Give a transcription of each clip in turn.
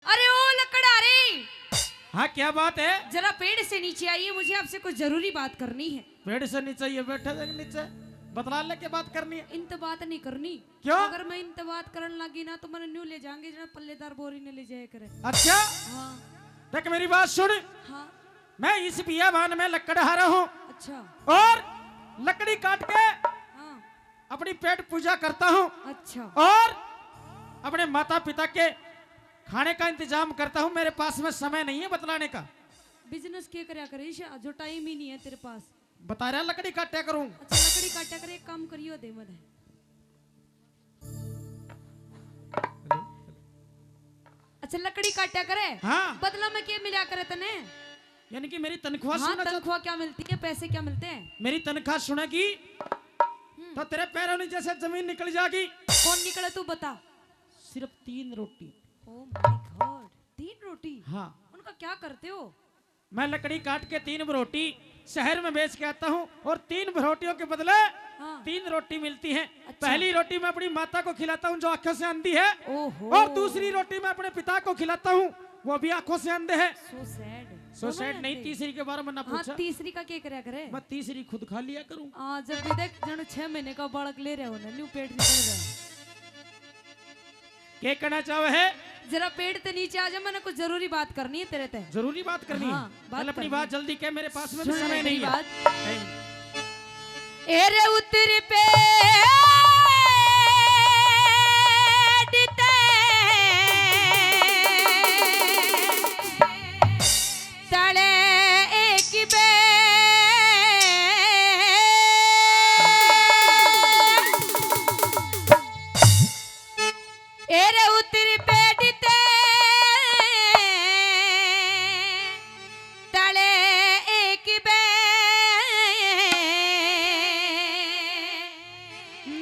अरे ओ लकड़ा रे। हाँ क्या बात है? जरा पेड़ से नीचे आइए, मुझे आपसे कुछ जरूरी बात करनी है। पेड़ से नीचे ये बैठे थे नीचे बतला ले के बात करनी है। इंत बात नहीं करनी। क्यों? अगर मैं इंत बात करने लगी ना तो मैंने न्यू ले जाएंगे, जरा पल्लेदार बोरी ने ले जाए करे। अच्छा हाँ देख मेरी बात सुन, हाँ। मैं इस बियाबान में लकड़हारा हूँ अच्छा और लकड़ी काट के हाँ। अपनी पेट पूजा करता हूँ अच्छा और अपने माता पिता के खाने का इंतजाम करता हूँ। मेरे पास में समय नहीं है बतलाने का। बिजनेस क्या करया करे, जो टाइम ही नहीं है तेरे पास। बता रहा लकड़ी काटा करूँ। अच्छा लकड़ी काटा करे, एक काम करियो दे मने। अच्छा लकड़ी काटा करे। हाँ बदला में क्या मिला करे तने? यानी कि मेरी तनख्वाह हाँ सुना तनख्वाह क्या मिलती है, पैसे क्या मिलते हैं? मेरी तनख्वाह सुनेगी तो तेरे पैरों में जैसे जमीन निकल जाएगी। कौन निकले तू बता। सिर्फ 3 रोटी। ओह माय गॉड, 3 रोटी? हाँ उनका क्या करते हो? मैं लकड़ी काट के 3 रोटी शहर में बेच के आता हूँ और 3 रोटियों के बदले हाँ। 3 रोटी मिलती है। अच्छा। पहली रोटी मैं अपनी माता को खिलाता हूँ जो आंखों से अंधी है, ओहो। और दूसरी रोटी मैं अपने पिता को खिलाता हूँ वो भी आंखों से अंधे है। So sad. सो सैड नहीं, तीसरी के बारे में ना हाँ पूछा। तीसरी का क्या करया करे? मैं तीसरी खुद खा लिया करूँ। जब भी देख जन 6 महीने का बालक ले रहे हो ना, न्यू पेट निकल रहा। क्या कहना चाहे है? जरा पेड़ ते नीचे आ जा, मैंने कुछ जरूरी बात करनी है तेरे ते। जरूरी बात करनी हाँ, है। बात चल अपनी करनी बात जल्दी कह, मेरे पास में भी सुन समय मेरी नहीं है। बात। एरे उतर पे तले एक बे एरे उतर पेड़ते तले एक बे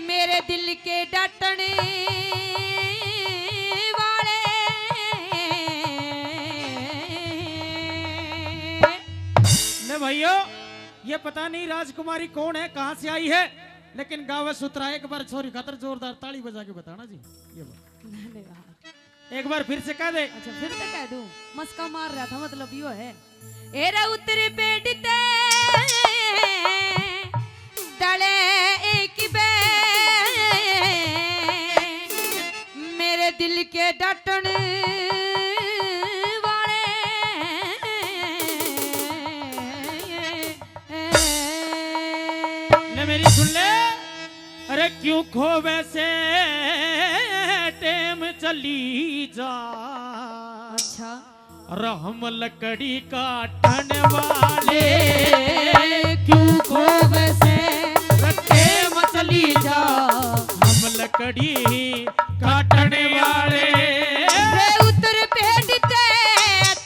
मेरे दिल के डांटने वाले ले भैया, ये पता नहीं राजकुमारी कौन है, कहाँ से आई है, लेकिन गावे सुतरा एक बार छोरी खातर जोरदार ताली बजा के बताना जी। ये बात धन्यवाद। एक बार फिर से कह दे। अच्छा फिर तो कह दूं, मस्का मार रहा था मतलब यो है। एरा उतरे पेड़ते तले एक बे मेरे दिल के डांटन वाले ले मेरी सुन ले। अरे क्यों खोवे से टेम चली जा। अच्छा रहम लकड़ी काटन वाले क्यों खोब से टेम चली जा। हम लकड़ी काटन वाले उतर पेड़ते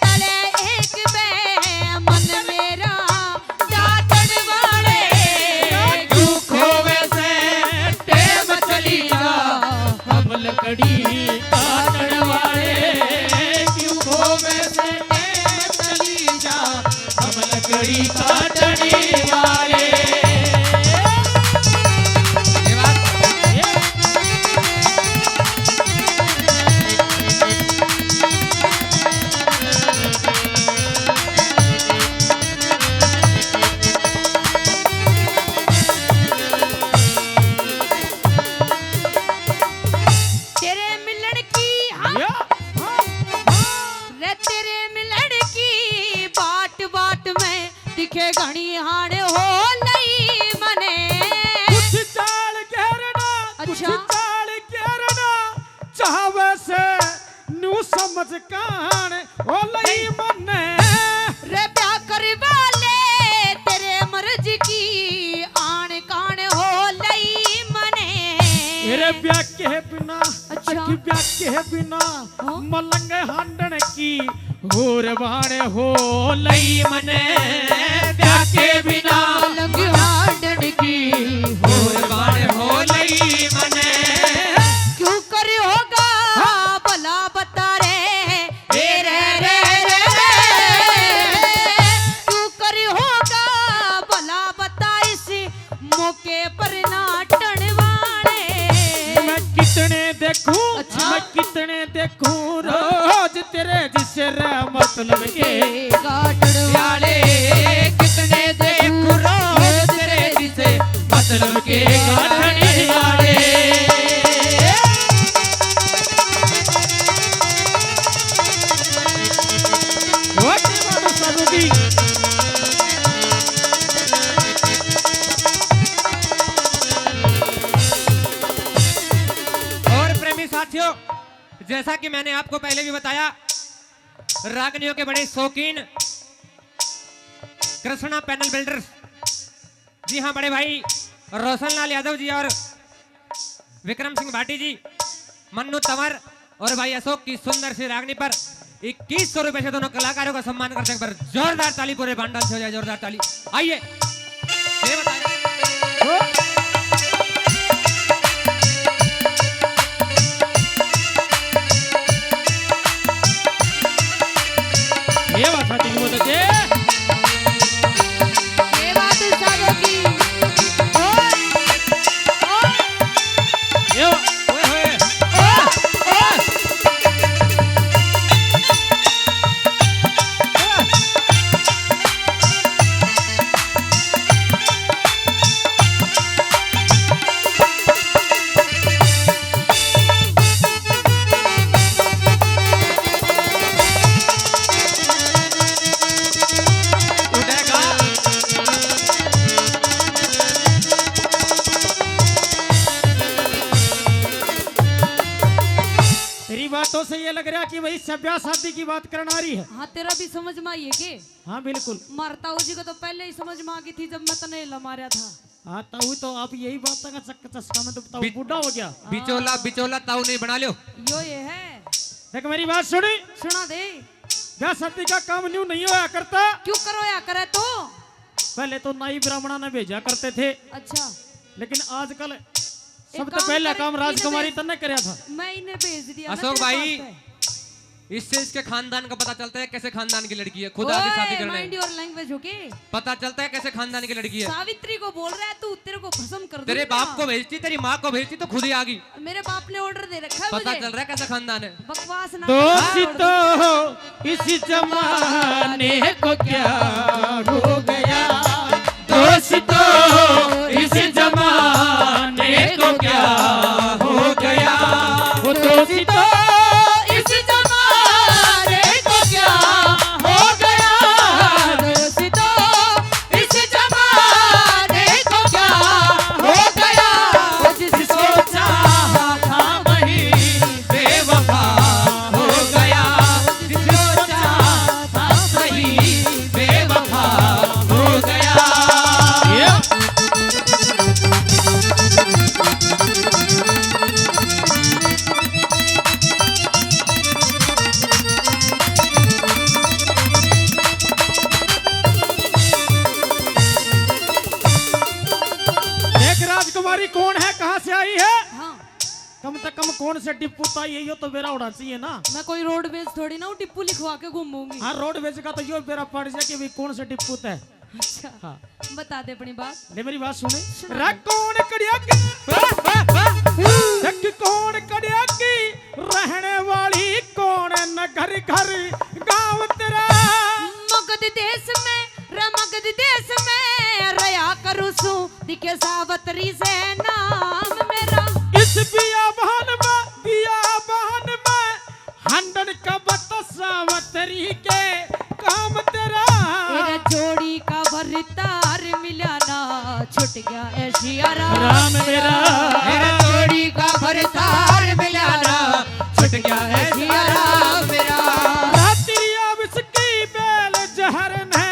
तले एक बे मन मेरा डांटन वाले क्यों खोवे से टेम चली जा। हम लकड़ी काटन वाले क्यों खोवे से टेम चली जा। हम लकड़ी काटन वाले। तेरे मिलन की हाँ रे तेरे मिलन की बाट बाट में दिखे घनी हाण हो लई मने। कुछ चाल घेरना कुछ अच्छा। चाल घेरना चाहवे से न्यू समझ कान ओ लई मने। रे प्या कर वाले तेरे मर्ज की आन कान हो लई मने। मेरे ब्याह के बिना अच्छा। की ब्याह के बिना हाँ? मलंग हांडन की होर बाण हो लई मने। ब्याह के बिना लंग हाडन की होर बाण हो लई मने। क्यों कर होगा भला बता रे रे रे रे क्यों कर होगा भला बता इस मौके पर नाटन वाले। मैं कितने देखूं अच्छा। मैं कितने देखूं रोज तेरे तेरे जिससे रे मतलब के गाठड़ वाले कितने देखो रोज तेरे जिसे मतलब के गाठने वाले। और प्रेमी साथियों, जैसा कि मैंने आपको पहले भी बताया, रागनियों के बड़े शौकीन कृष्णा पैनल बिल्डर्स, जी हाँ बड़े भाई रोशनलाल यादव जी और विक्रम सिंह भाटी जी, मन्नू तंवर और भाई अशोक की सुंदर सी रागनी पर 2100 रुपए से दोनों कलाकारों का सम्मान करते हैं। पर जोरदार ताली पूरे बांडल से हो जाए, जोरदार ताली। आइए ये बताइए। ये बात साथी की बोलते थे। ये बात सारों की ओए ये ओए होए तेरी बातों से ये लग रहा कि वही सभ्या शादी की बात करना आ रही है। हाँ तेरा भी समझ में आई है के? हाँ बिल्कुल। मारताऊ जी को तो पहले ही समझ में आ गई थी जब मैं तने मारा था। हाँ ताऊ तो आप यही बात का चस्का में तो ताऊ बूढ़ा हो गया। बिचौला बिचौला ताऊ नहीं बना लो। यो ये है, देख मेरी बात सुनी, सुना दे। ब्याह शादी का काम न्यू नहीं होया करता। क्यों करो या करे तो? पहले तो नाई ब्राह्मणा ने भेजा करते थे, अच्छा लेकिन आजकल सब तो काम पहला करे, काम राजकुमारी इन्हें तन्ने कराया था। मैं इन्हें भेज दिया। अशोक भाई, इससे इसके खानदान का पता चलता है कैसे खानदान की लड़की है। खुदा की शादी करना माइंड है, योर लैंग्वेज ओके? पता चलता है कैसे खानदान की लड़की है। सावित्री को बोल रहा है तू, तेरे को भस्म कर तेरे दूंगा। बाप को भेजती, तेरी माँ को भेजती तो खुद ही आ गई। मेरे बाप ने ऑर्डर दे रखा है पता मुझे। चल रहा है कैसा खानदान है। बकवास ना दोस्त तो इस जमाने को क्या हो गया, दोस्त तो इस जमाने को क्या हो गया, वो दोस्त तो इस जमाने को क्या हो गया, दोस्तों इस जमाने को क्या हो गया, जिसको चाहा था वही बेवफा हो गया, जिसको चाहा था वही बेवफा हो गया। देख राजकुमारी कौन है, कहाँ से आई है, हाँ कम से कम कौन से डिप्पू आई है, यो तो बेरा उड़ा चाहिए ना। मैं कोई रोडवेज थोड़ी ना हूँ टिप्पू लिखवा के घूमूंगी। हाँ रोडवेज का तो यो बेरा पड़ जाए कि भाई कौन से डिप्पू है। अच्छा हाँ बता दे अपनी बात। ले मेरी बात सुने। सुना। रे कौन कड़िया की, देख कौन कड़िया की रहने वाली, कौन न घर घर गाँव तेरा, मगध देश में मगध देश में रया करूँ सू दिखे सावतरी से नाम मेरा। इस बिया बहन में हंडन का सावतरी के काम तेरा, तेरा जोड़ी का भरतार मिला ना छुट गया ऐशिया राम मेरा, मेरा जोड़ी का भरतार मिला ना छुट गया है ऐशिया राम मेरा। रात्रिया विस्की बेल जहर ने,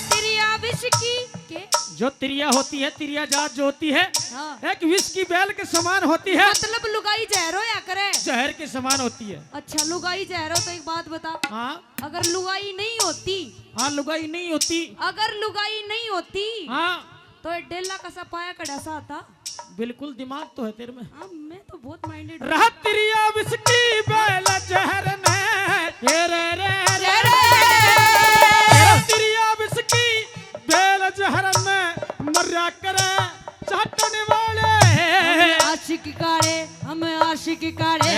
तिरिया विस्की के जो तिरिया होती है, तिरिया जात जो होती है, हाँ। एक विस्की बैल के समान होती है, मतलब लुगाई जहरो या करे। जहर के समान होती है। अच्छा लुगाई जहरो तो एक बात बता, हाँ अगर लुगाई नहीं होती, हाँ लुगाई नहीं होती, अगर लुगाई नहीं होती हाँ तो ये डेला का सा पाया कड़ा सा आता। बिल्कुल दिमाग तो है तेरे में। हाँ मैं तो बहुत माइंडेड। रात्रिया विस्की बैल जहर ने, रात्रिया विस्की बैल जहर ने मर्या करे चाटने वाले, आशिक काड़े हम आशिक काड़े।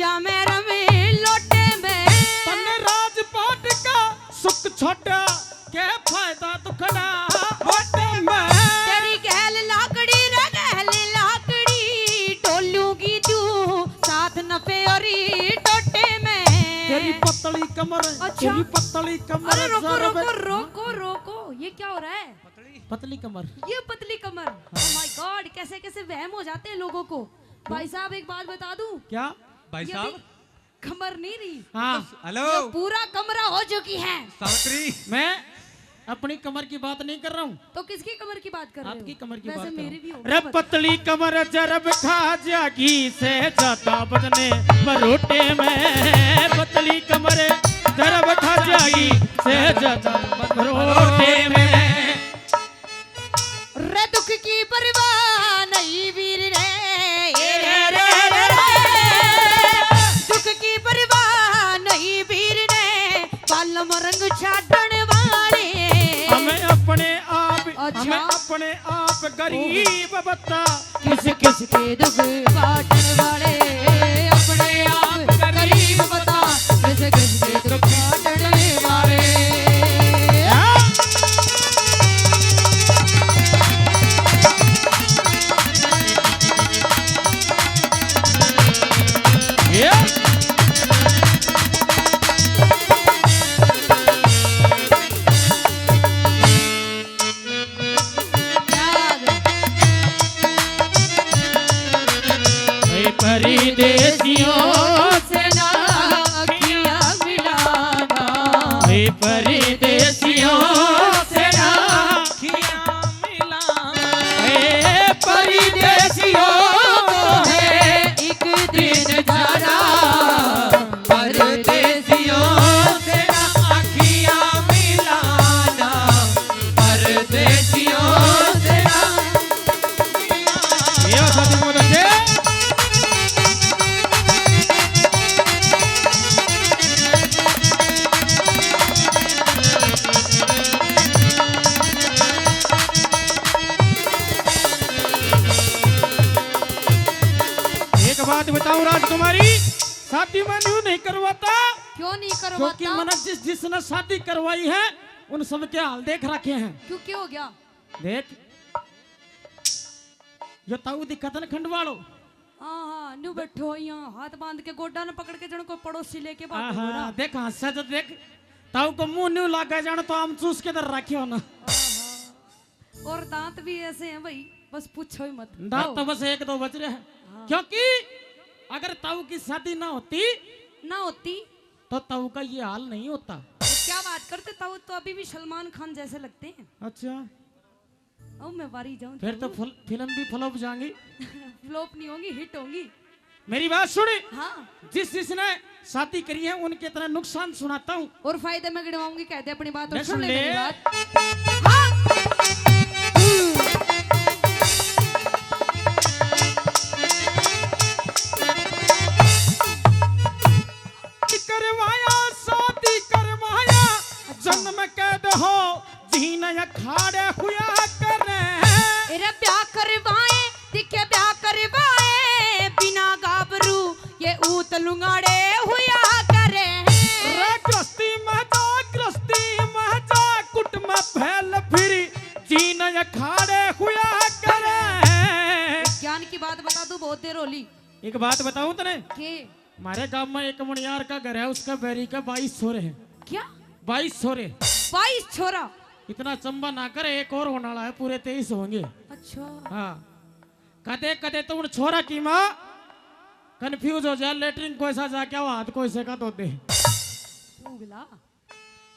जा मेरा में लोटे में तन राजपाट का सुख छोटा क्या फायदा दुखड़ा होटे में तेरी गहल लाकड़ी रे गहल लाकड़ी टोलूंगी तू साथ नफे और टोटे में तेरी पतली कमर अच्छा। तेरी पतली कमर अरे रोको जरा रोको बे- रोको रोको ये क्या हो रहा है पतली कमर ये पतली कमर ओह माय गॉड कैसे कैसे वहम हो जाते हैं लोगों को भाई साहब एक बात बता दूं क्या भाई ये साहब भी कमर नहीं रही हाँ हेलो ये पूरा कमरा हो चुकी है सावित्री मैं अपनी कमर की बात नहीं कर रहा हूँ तो किसकी कमर की बात कर रहे हो आपकी कमर की वैसे बात मेरी भी कर हो रहा हूँ। रे पतली कमर जरब खा जागी से जाता बजने मरोटे में पतली कमर जरब खा जागी से जाता मरोटे में रे दुख की परवाह नहीं वीर दुख की परवाह नहीं वीर ने पालम रंग छाटन वाले हमें अपने आप अच्छा। हमें अपने आप गरीब बता किस किस के दुख बाटन वाले अपने आप गरीब बता किस किस के दुख बाटन वाले परदेसियों से ना अखियां मिलाना परदेसियों से राखियां मिलाना परदेसियों को है एक दिन जाना परदेसियों से राखियां मिलाना परदेसियों से ये साथी मदद से एक बात बताऊं राजकुमारी शादी में यूं नहीं करवाता क्यों नहीं क्योंकि करवाता मैंने जिसने शादी करवाई है उन सब के हाल देख रखे हैं क्यों क्या हो गया देख यो ताऊ दिक्कत न खंडवाड़ो हाँ हाँ न्यू बैठो यहाँ हाथ बांध के गोडा न पकड़ के जन कोई पड़ोसी लेके भाग आहा, देख हंसा तो देख ताऊ को मुंह न्यू लगा जाना तो हम चूस के दर रखे हो ना और दांत भी ऐसे हैं भाई बस पूछो ही मत दांत तो बस एक दो बच रहे हैं क्योंकि अगर ताऊ की शादी ना होती ना होती तो ताऊ का ये हाल नहीं होता। तो क्या बात करते ताऊ तो अभी भी सलमान खान जैसे लगते हैं अच्छा अब मैं बारी जाऊं फिर तो फिल्म भी फ्लॉप जाएंगी फ्लॉप नहीं होंगी हिट होंगी मेरी बात सुने हाँ जिसने शादी करी है उनके इतना नुकसान सुनाता हूँ और फायदे में गिनवाऊंगी कहते अपनी बात और ले सुन सुन ले ले। मेरी बात हाँ। करवाया शादी करवाया जन्म कैद हो जीन अखाड़े हुआ करे तेरा ब्याह करवाए दिखे ब्याह करवाए बिना गाबरू ये ऊत लुंगाड़े हुआ करे रे गृहस्थी में जा कुट में फैल फिरी जीन अखाड़े हुआ करे। ज्ञान की बात बता दूं बहुत देर होली एक बात बताऊं तने के हमारे गांव में एक मुनियार का घर है उसका बैरी का 22 छोरे हैं क्या 22 छोरे 22 छोरा इतना चंबा ना करे एक और होने वाला है पूरे 23 होंगे। अच्छा हाँ कदे कदे तो उन छोरा की माँ कंफ्यूज हो जाए लेटरिन कोई सा जाके वो हाथ कोई से का धोते उगला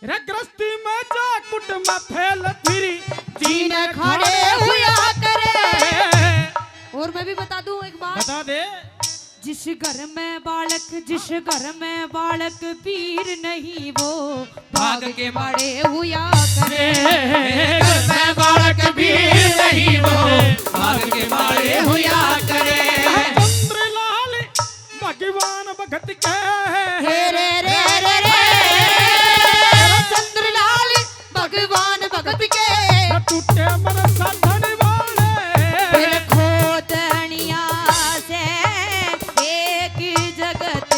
रे गृहस्थी में जा कुट में फैल फिरी जीन खड़े हुआ करे और मैं भी बता दूं एक बात बता दे जिस घर में बालक पीर नहीं वो भाग के मारे हुआ करे घर में बालक भी नहीं वो भाग के मारे हुआ करे चंद्रलाल भगवान भगत के हे रे रे रे रे चंद्रलाल भगवान भगत के टूटे मन साधन वाले फिर खोदनिया से एक जगत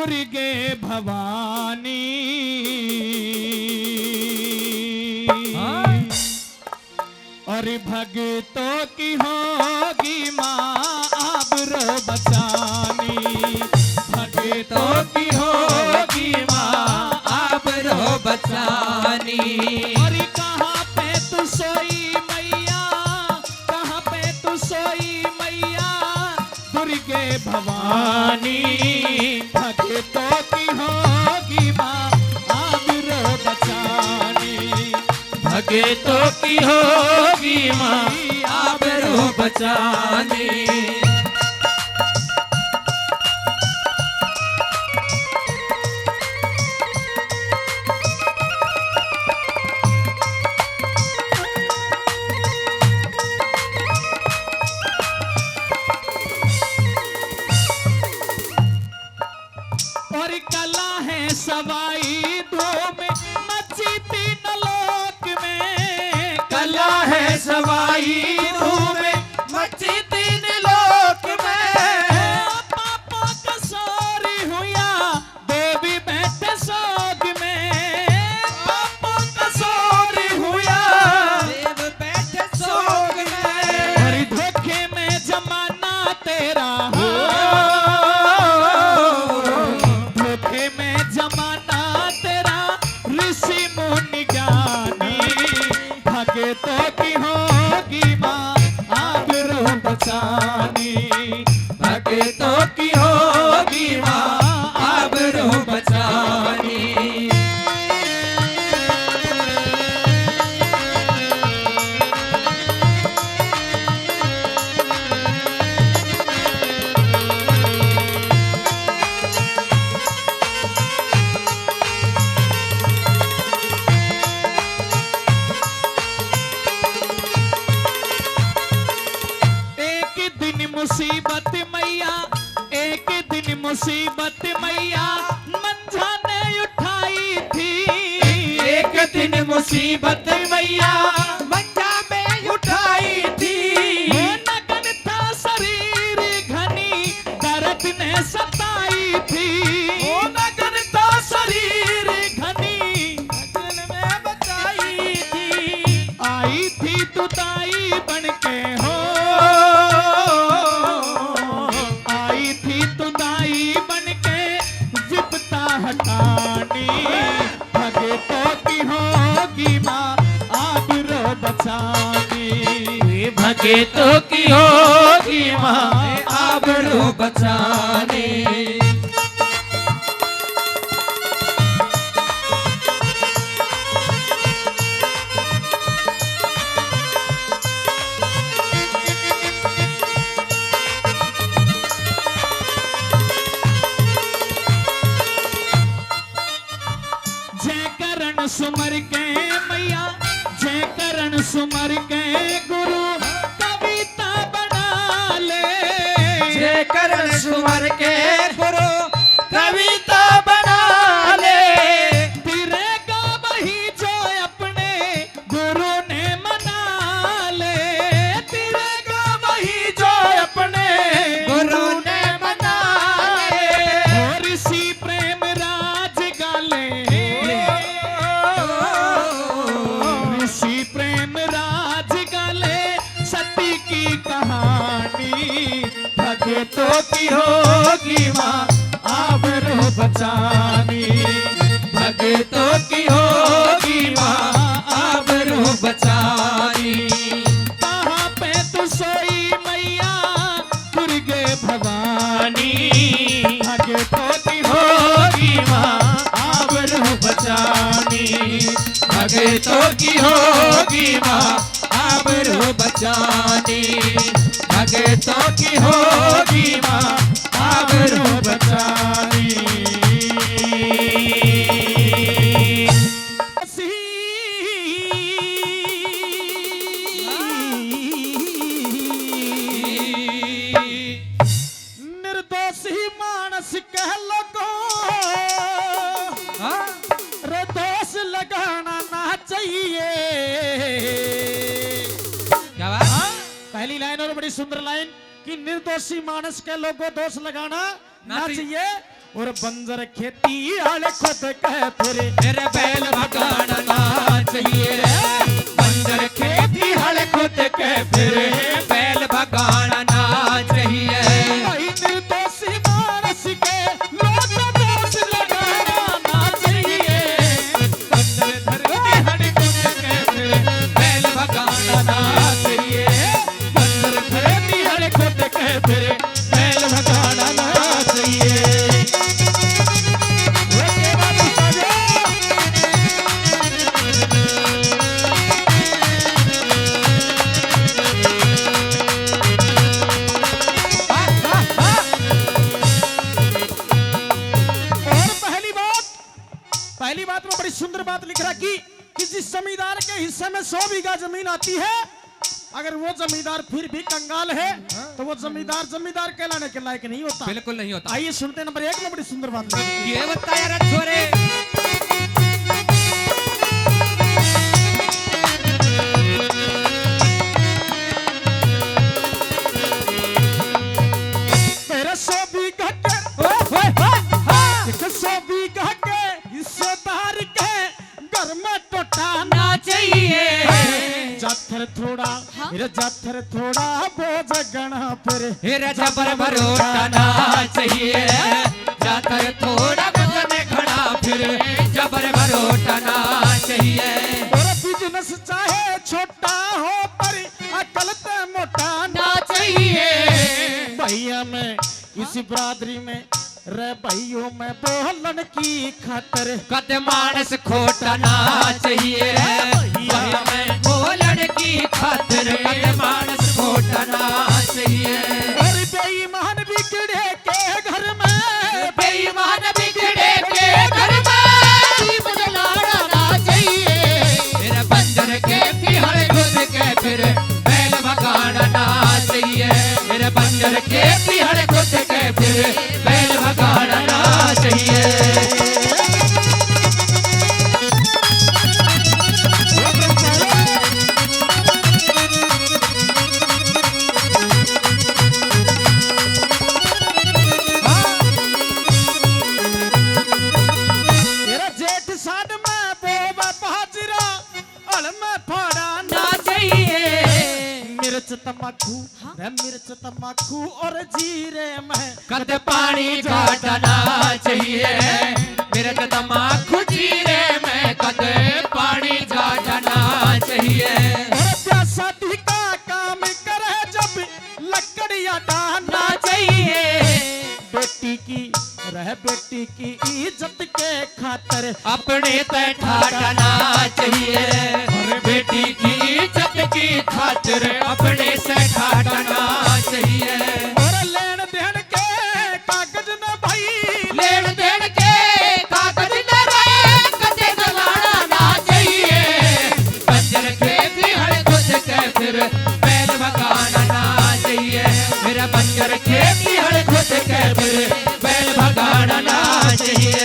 दुर्गे भवानी हाँ। और भक्तों की होगी माँ आबरू बचानी, भक्तों की होगी माँ आबरू बचानी। और कहाँ पे तू सोई मैया, कहाँ पे तू सोई मैया दुर्गे भवानी, भक्तों की होगी माँ आबरू बचानी, भक्तों की होगी माँ आबरू बचानी। और कला है सवाई दो में मची तीन लोक में, कला है सवाई दो में मची तीन लोक में। पापा का सोरी हुआ देवी बैठे सोग में, पापा का सोरी हुआ देव बैठे सोग में। और धोखे में जमाना तेरा हो, धोखे में जमाना तेरा ऋषि मुनि ज्ञानी, भक्तों की होगी माँ आबरू बचानी, भक्तों की होगी माँ आबरू बचानी। एक दिन मुसीबत मैया, एक दिन मुसीबत मैया मंझा ने उठाई थी, एक दिन मुसीबत मैया मंझा में उठाई थी। नगन था शरीर घनी दर्द ने सताई थी, नगन था शरीर घनी नगन में बचाई थी। आई थी तुदाई बन के हो, आई थी तुदाई बन के जिपता हटानी, भक्तों की होगी माँ आबरू बचानी, भक्तों की होगी माँ आबरू बचानी। जय करण सुमर के मैया, जय करण सुमर के गुरु कविता बना ले, जय करण सुमर के गुरु कविता बना ले। तिरेगा वही जो अपने गुरु ने मना ले, तिरेगा वही जो अपने गुरु ने मना ले। और ऋषि प्रेम राज गाले, ऋषि प्रेम राज गाले सती की कहानी, भक्तों की होगी माँ आबरू बचानी, भक्तों की होगी माँ आबरू बचानी। कहाँ पे तू सोई मैया दुर्गे भवानी, भक्तों की होगी माँ आबरू बचानी, भक्तों की होगी माँ आबरू बचानी, भक्तों की होगी माँ आबरू बचानी। निर्दोषी मानस कह लगो रे दोष लगाना ना चाहिए। क्या बात? पहली लाइन और बड़ी सुंदर लाइन कि निर्दोषी मानस के लोगों दोष लगाना ना चाहिए। और बंजर खेती आले खुद कह फिरे मेरे बैल भगाना ना चाहिए रे बंजर खेती हल खुद के फिरे बैल भगाना ना चाहिए भाई निर्दोषी मानस के लोग दोष लगाना ना चाहिए बंजर धरती हल खुद के फिरे बैल भगाना ना चाहिए बंजर खेती आले खुद कह फिरे बैल भगाना ना चाहिए पहली बात में बड़ी सुंदर बात लिख रहा कि जिस जमींदार के हिस्से में 100 बीघा जमीन आती है अगर वो जमींदार फिर भी कंगाल है तो वो जमींदार कहलाने के लायक नहीं होता। बिल्कुल नहीं होता। आइए सुनते नंबर 1 में बड़ी सुंदर बात लिखी है। ये बताया रे छोरे मेरे 100 बीघा के 100 बीघा के हिस्सेदार के घर में टोटाना चाहिए जाथर थोड़ा मेरे जाथर थोड़ा बोझ गणा फिर हेरा जबर भरोटाना चाहिए जाकर थोड़ा बदने खड़ा फिर जबर भरोटाना चाहिए और बिजनेस चाहे छोटा हो पर अकल ते मोटा ना चाहिए भैया में इस बरादरी में रे भाइयों में बोलन की खातर कद मानस खोटा ना चाहिए भैया में बोलन की खातिर कद मानस खोटा ना चाहिए और बेईमान बिगड़े के घर में बेईमान बिगड़े के घर में बदलाना ना चाहिए मेरे बंदर के फिर खुद के फिर बैल भगाना ना चाहिए मेरे बंदर के फिर खुद के फिर बैल भगाना ना चाहिए मेरा जेठ साड में बोबा पहाजरा अल में फाड़ा ना चाहिए मिर्च तम्बाकू और जीरे में कद पानी घाटना चाहिए मेरे तम्बाकू जीरे में कद पानी घाटना चाहिए और प्यासा का काम करे जब लकड़ियां डालना चाहिए बेटी की इज्जत के खातर अपने पे ठाटना चाहिए बेटी की इज्जत की खातिर अपने से ठाटना चाहिए और लेन देन के कागज न भाई लेन देन के कागज न रहे कदे गवाना ना चाहिए बंजर के भी हर खुद के फिर बैल भगाना ना चाहिए मेरा बंजर के भी हर खुद के फिर बैल भगाना ना चाहिए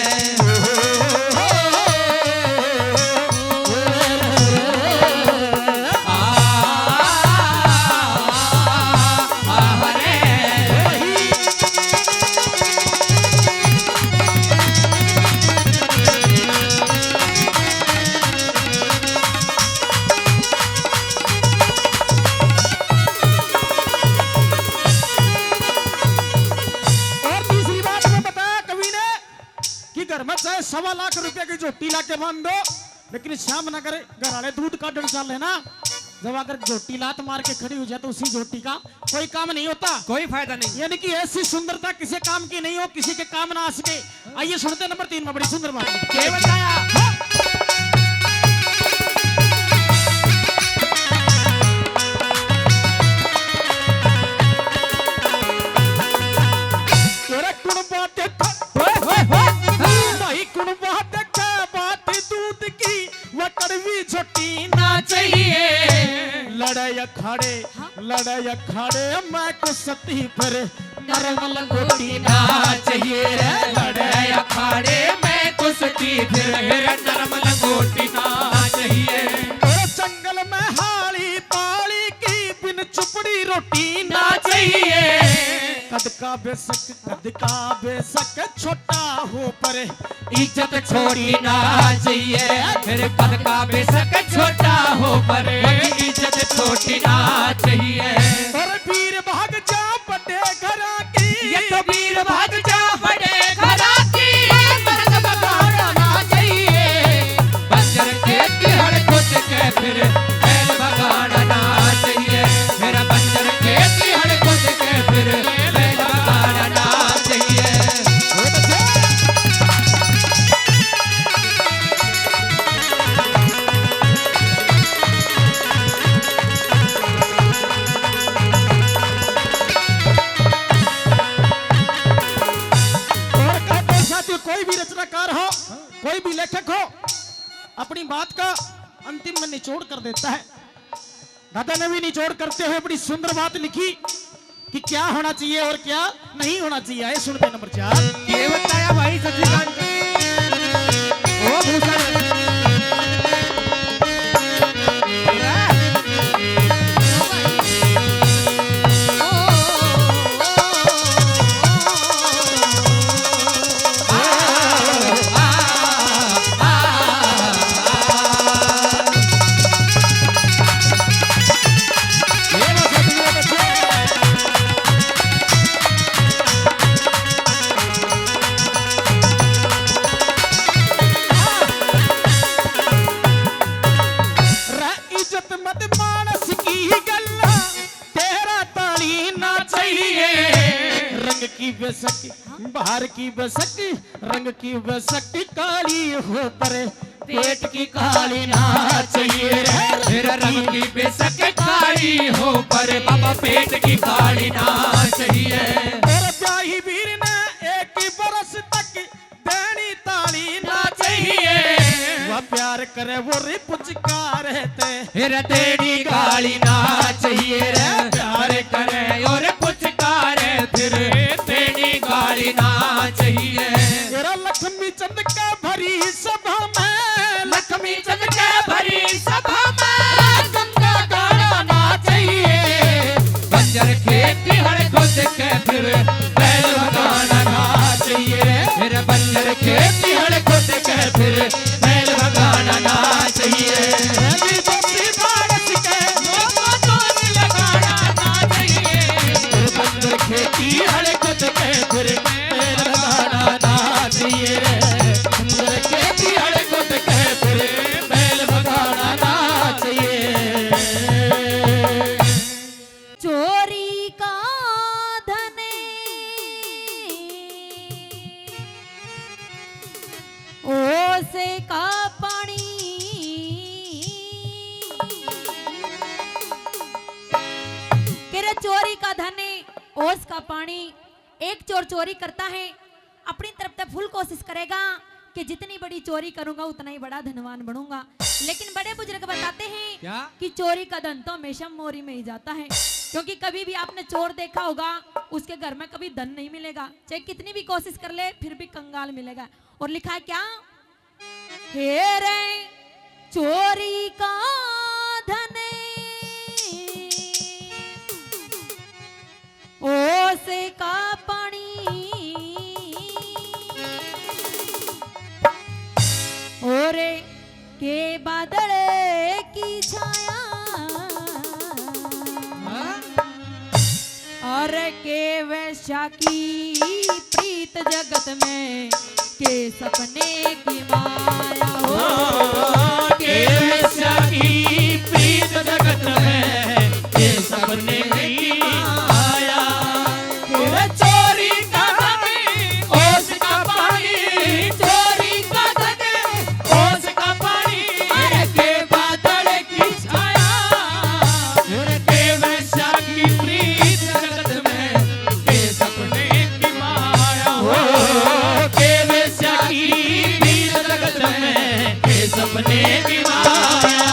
घर में चाहे 1.25 लाख रुपए की झोटी ला के बांध दो लेकिन श्याम नगर घर वाले दूध का डर चाल है ना जब अगर झोटी लात मार के खड़ी हो जाए तो उसी झोटी का कोई काम नहीं होता कोई फायदा नहीं यानी कि ऐसी सुंदरता किसी काम की नहीं हो किसी के काम ना आ सके। आइए सुनते नंबर 3 में बड़ी सुंदर बात क्या बताया तेरे कुण बात भाई कुण बात बात दूध की वह कड़वी झोटी ना चाहिए लड़ाई अखाड़े मैं को सती पर नरम लंगोटी ना चाहिए लड़ाई अखाड़े में कुश्ती फिर नरम लंगोटी ना चाहिए और जंगल में हाली ताली की बिन चुपड़ी रोटी ना चाहिए कद का बेशक छोटा हो पर इज्जत छोटी ना चाहिए, फिर कद का बेशक छोटा हो पर इज्जत छोटी ना चाहिए। और वीर भाग जा बड़े घरा की, ये तो वीर भाग जा बड़े घरा की, मर्द बगाना ना चाहिए। बंजर खेत की हर खुद के फिर बैल बगाना ना चाहिए। मेरा बंजर खेत की हर खुद के फिर बैल बगाना ना चाहिए। कोई भी रचनाकार हो, कोई भी लेखक हो, अपनी बात का अंतिम में निचोड़ कर देता है। दादा ने भी निचोड़ करते हुए बड़ी सुंदर बात लिखी कि क्या होना चाहिए और क्या नहीं होना चाहिए। आए सुनते नंबर 4। ये बताया भाई सचिकांत ओ भूषण बाहर की बेशक रंग की बेशक काली हो पर पेट की काली ना चाहिए। मेरा रंग की बेशक काली हो पर बाबा पेट की काली ना चाहिए। और ब्याही वीर ने एक ही बरस तक देनी ताली ना चाहिए। वह प्यार करे वो रे पुचकार तेरा तेरी काली ना चाहिए। प्यार करे और पुचकार फिर तेरी काली ना चाहिए। तेरा लक्ष्मी चंद का भरी सभा में, लक्ष्मी चंद के भरी सभा में गंगा गाना ना चाहिए। बंजर खेत की हर खुद के फिर बैल बगाना ना चाहिए। फिर बंजर खेत की हर खुद के फिर बैल बगाना ना चाहिए। खेती हर खुद के फिर बैल बगाना ना चाहिए। खेती हर खुद के फिर बैल बगाना ना चाहिए। चोरी का धन ओसे का पानी, केरे चोरी का धन ओस का पानी। एक चोर चोरी करता है, अपनी तरफ से फुल कोशिश करेगा कि जितनी बड़ी चोरी करूंगा उतना ही बड़ा धनवान बनूंगा। लेकिन बड़े बुजुर्ग बताते हैं क्या? कि चोरी का धन तो हमेशा मोरी में ही जाता है। क्योंकि कभी भी आपने चोर देखा होगा, उसके घर में कभी धन नहीं मिलेगा, चाहे कितनी भी कोशिश कर ले फिर भी कंगाल मिलेगा। और लिखा है क्या, हे रे चोरी का धन ओसे का पानी, ओरे के बादल की छाया, और के वैश्या की प्रीत जगत में के सपने की माया हो। के वैश्या की प्रीत जगत में के सपने की माया। चोरी का धन ओस का पानी, चोरी का धन ओस का पानी, के बादल की छाया, के वैश्या की प्रीत जगत में के सपने की माया हो। के वैश्या की प्रीत जगत में के सपने की माया।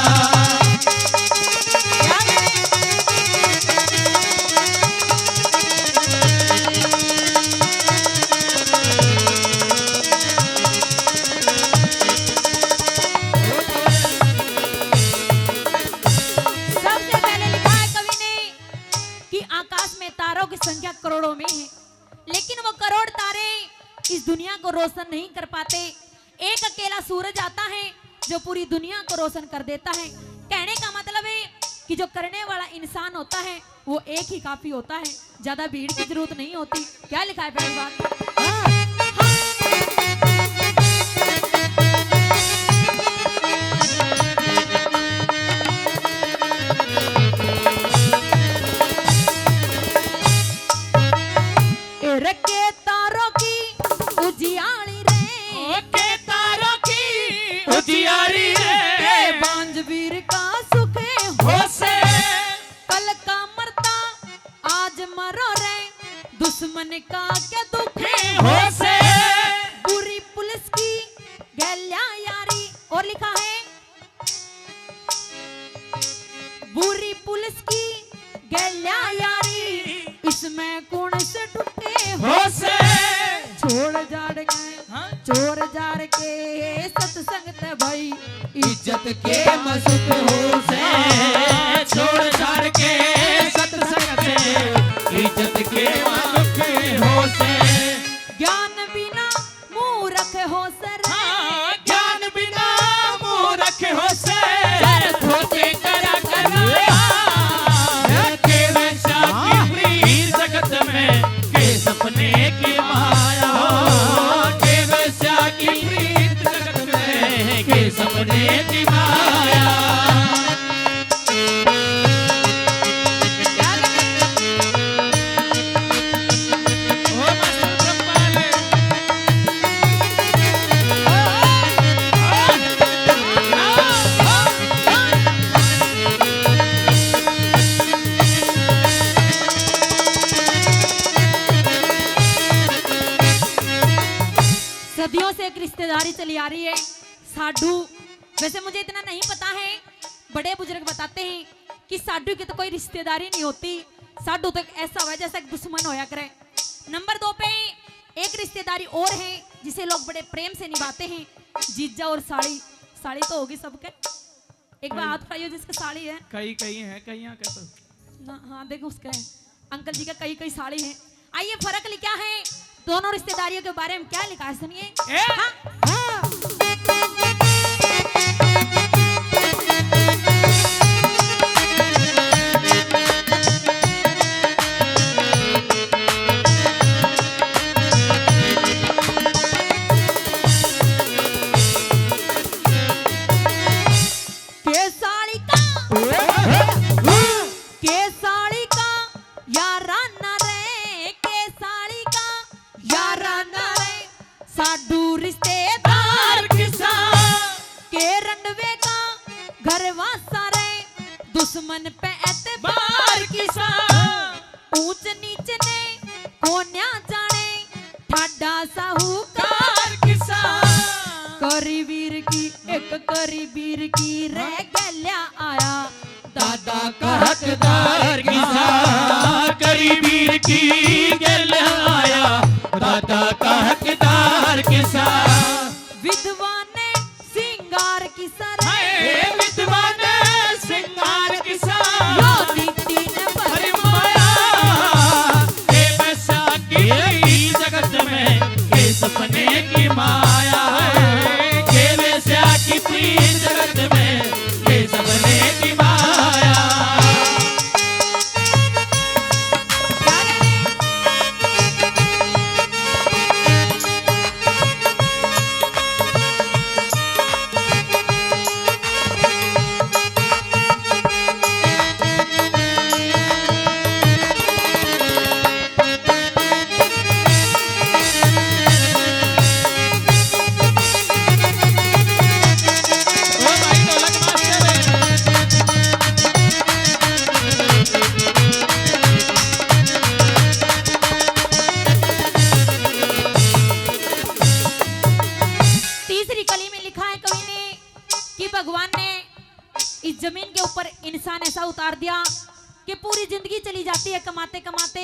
सबसे पहले लिखा है कवि ने कि आकाश में तारों की संख्या करोड़ों में है, लेकिन वो करोड़ तारे इस दुनिया को रोशन नहीं कर पाते। एक अकेला सूरज आता है जो पूरी दुनिया को रोशन कर देता है। कहने का मतलब है कि जो करने वाला इंसान होता है वो एक ही काफी होता है, ज्यादा भीड़ की जरूरत नहीं होती। क्या लिखा है पहली बात? रखे तारों की उजियाली रे, के तारों की उजियारी रे, बांझ वीर का सुख हो से कल का मरता आज मरो रे, दुश्मन का क्या दुख हो से पूरी पुलिस की गैल्या यारी। और लिखा है बुरी पुलिस की गैल्या यारी, इसमें कौन से टूटे हो से छोड़ जाड़ के चोर जार के सत्संग भाई, इज्जत के मसुक हो से छोड़ छाड़ के सत्संग से, इज्जत के मसुक हो से ज्ञान बिना मूर्ख हो सर, ज्ञान बिना मूर्ख हो से धोखे करा के वैसा की प्रीत जगत में के सपने की माया, के वैसा की प्रीत जगत में के सपने की माया। ओ मस्त चप्पाले सदियों से एक रिश्तेदारी चली आ रही है साडू। वैसे मुझे इतना नहीं पता है, बड़े बुजुर्ग बताते हैं कि साडू की तो कोई रिश्तेदारी नहीं होती, साडू तो एक ऐसा हुआ जैसा एक दुश्मन होया करे। नंबर 2 पे एक रिश्तेदारी और है जिसे लोग बड़े प्रेम से निभाते हैं, जीजा और साड़ी। साड़ी तो होगी सबके, एक बार हाथ उठाइए जिसके साड़ी है कई है कई यहाँ का तो ना। हाँ देखो उसका है, अंकल जी का कई कई साड़ी है। आइए फर्क क्या है दोनों रिश्तेदारियों के बारे में, क्या लिखा है सुनिए। साडू रिश्तेदार किसा के रंडवे का घर वासा रे, दुश्मन पे एतबार किसा, ऊंच नीच ने कोन्या जाने ठाडा साहूकार किसा, करी वीर की एक करी वीर की रह गल्या आया, दादा का हकदार किसा, करीबीर की गल आया, दादा का हकदार किसा, विधवा ने सिंगार किसा रे, विधवा ने सिंगार किसा, यो नीति ने अरे माया के बसा की जगत में के सपने की माया है, के बसा की प्रीत जगत में के सपने की माया। भगवान ने इस जमीन के ऊपर इंसान ऐसा उतार दिया कि पूरी जिंदगी चली जाती है कमाते कमाते,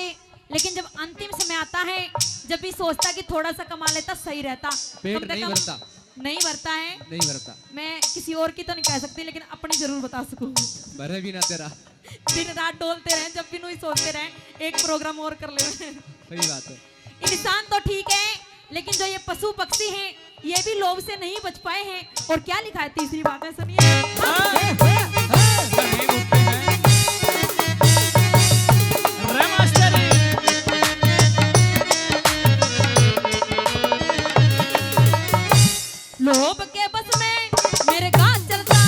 लेकिन जब अंतिम समय आता है, जब भी सोचता कि थोड़ा सा कमा लेता सही रहता, पेट नहीं भरता, नहीं भरता है। नहीं भरता। मैं किसी और की तो नहीं कह सकती, लेकिन अपनी जरूर बता सकूं। भरे भी ना तेरा। दिन रात डोलते रहे, जब भी नहीं सोचते रहे एक प्रोग्राम और कर ले। सही बात है। इंसान तो ठीक है, लेकिन जो ये पशु पक्षी हैं ये भी लोभ से नहीं बच पाए हैं। और क्या लिखा है तीसरी बात है, सुनिए। लोभ के बस में मेरे गाँव चलता,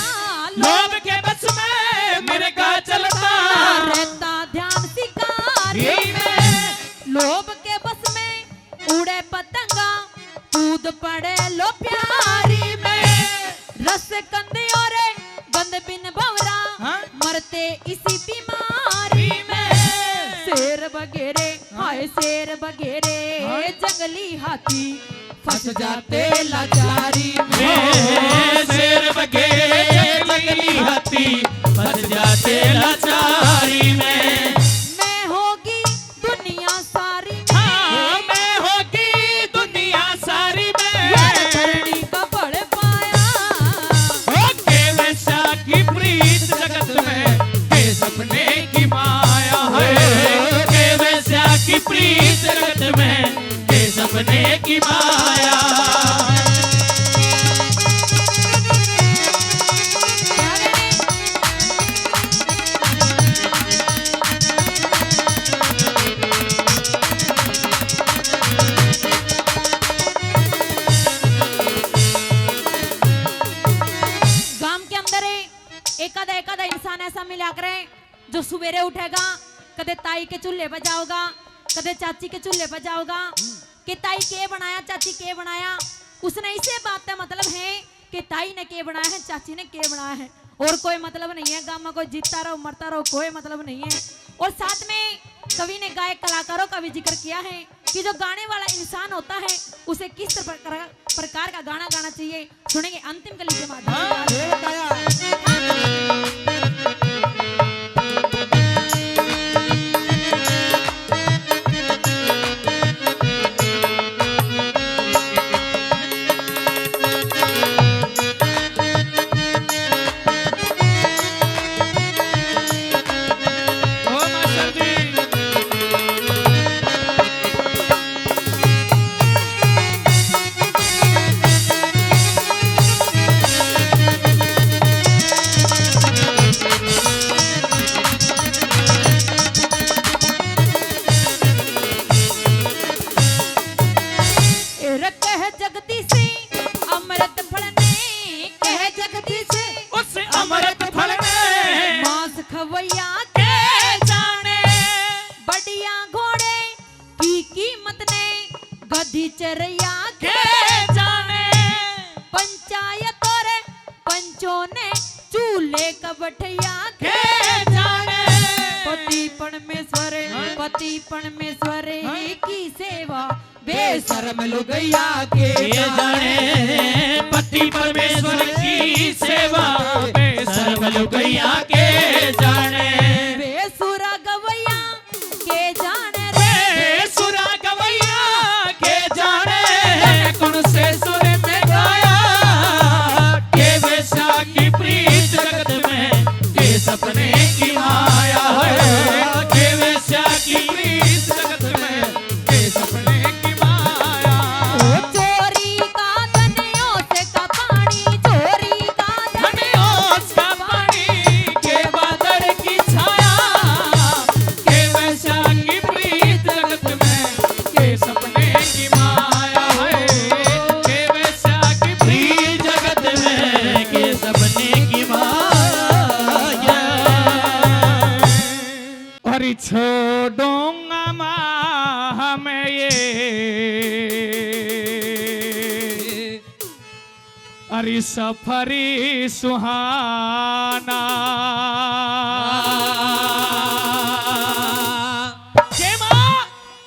लोभ के बस में मेरे का चलता रहता ध्यान शिकारी में। लोभ के बस में उड़े पतंगा, कूद पड़े लो प्यारी में। रस कंदे और बंद बिन भवरा, हाँ? मरते इसी बीमारी में। शेर बगेरे हाय शेर बगेरे, जंगली हाथी फंस जाते लाचारी में। शेर बगेरे जंगली हाथी फंस जाते लाचारी में। मैं होगी दुनिया सारी में, हाँ, मैं होगी दुनिया सारी में। यार धरनी का बड़ पाया। ओके वैसा की प्रीत जगत में, के सपने की माया है। के वैसा की प्रीत जगत में, के सपने की माया। एकादा इंसान ऐसा मिला करे जो सवेरे उठेगा, कदे ताई के चूल्हे पर जाओगा, कदे चाची के चूल्हे पर जाओगा कि ताई के बनाया, चाची के बनाया। उसने इसे बात का मतलब है कि ताई ने के बनाया है, चाची ने के बनाया है, और कोई मतलब नहीं है। गाँव में कोई जीतता रहो मरता रहो, कोई मतलब नहीं है। और साथ में कवि ने गायक कलाकारों का भी जिक्र किया है कि जो गाने वाला इंसान होता है उसे किस प्रकार का गाना गाना चाहिए। सुनेंगे अंतिम कली के माध्यम से। चरैया के जाने, पंचायत और पंचों ने चूल्हे का बठैया के जाने। पति परमेश्वर की सेवा बेशर्म लुगैया के जाने। पति परमेश्वर की सेवा बेशर्म लुगैया के जाने। बेसुरा गवैया के जाने, बेसुरा गवैया के जाने। कौन से सुर में गाया के वैसा की प्रीत जगत में, के सपने की माया है। के वैसा की प्रीत जगत में, के सपने की माया। चोरी का धनियों से का पानी, चोरी का धनियों का पानी के बादल की छाया। के वैसा की प्रीत जगत में, के सपने की माया है। के वैसा की प्रीत जगत में, के सपने की माया। और छोड़ूंगा माँ मैं ये, अरे सफरी सुहाना।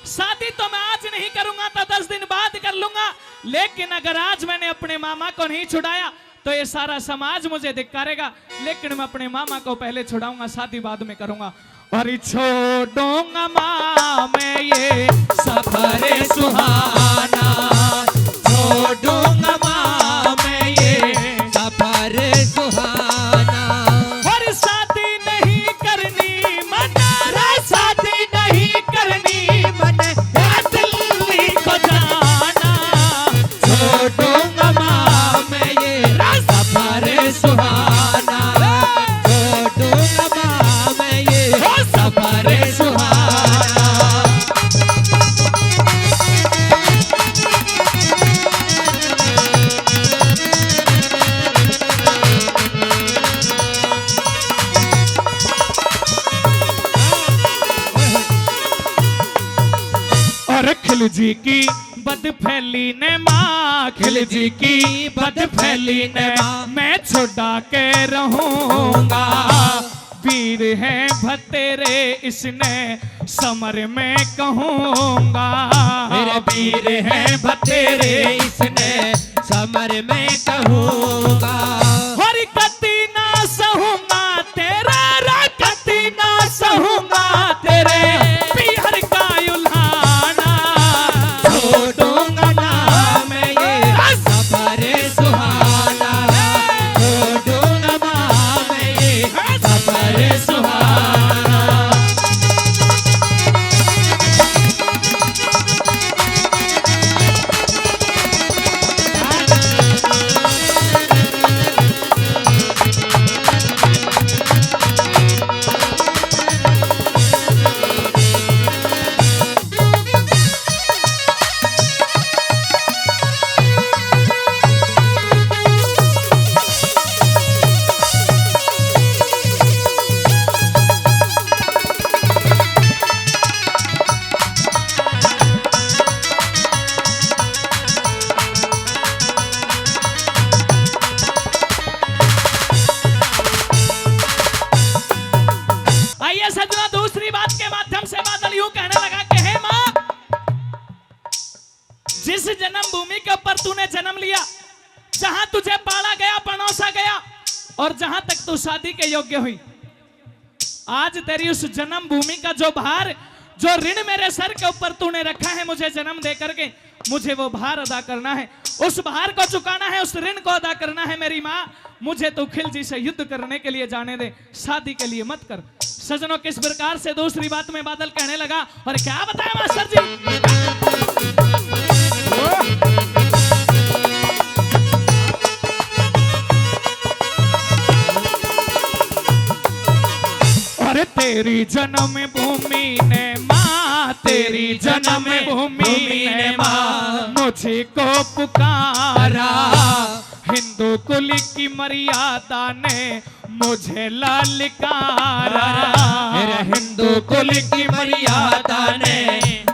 शादी तो मैं आज नहीं करूंगा तो 10 दिन बाद कर लूंगा, लेकिन अगर आज मैंने अपने मामा को नहीं छुड़ाया तो ये सारा समाज मुझे धिक्कारेगा। लेकिन मैं अपने मामा को पहले छुड़ाऊंगा, शादी बाद में करूंगा। और छोड़ूंगा माँ मैं ये सफर सुहाना। छोड़ूंगा माँ मैं ये सफर सुहाना। और शादी नहीं करनी खिलजी की बदफैली ने माँ, खिलजी की बदफैली ने माँ, मैं छुड़ा के रहूंगा। वीर है भतेरे इसने समर में कहूंगा, मेरे वीर है भतेरे इसने समर में कहूंगा। हरकती ना सहूंगा तेरा, रकती ना सहूंगा तेरे, पीहर का उल्हाना छोड़ूंगा ना मैं ये सफर सुहाना, छोड़ूंगा ना मैं ये सफर सुहाना। आइए सजना, दूसरी बात के माध्यम से बादल यूं कहने लगा कि हे माँ, जिस जन्म भूमि के ऊपर तूने जन्म लिया, जहां तुझे पाला गया, पनौसा गया और जहां तक तू शादी के योग्य हुई, आज तेरी उस जन्म भूमि का जो भार, जो ऋण मेरे सर के ऊपर तूने रखा है मुझे जन्म दे करके, मुझे वो भार अदा करना है, उस भार को चुकाना है, उस ऋण को अदा करना है। मेरी माँ, मुझे तू खिलजी से युद्ध करने के लिए जाने दे, शादी के लिए मत कर। सजनों, किस प्रकार से दूसरी बात में बादल कहने लगा और क्या बताया मास्टर जी। और तेरी जन्म भूमि ने माँ, तेरी जन्म भूमि ने माँ, मुझे को पुकारा, हिंदू कुल की मर्यादा ने मुझे ललकारा, मेरे हिंदू कुल की मर्यादा ने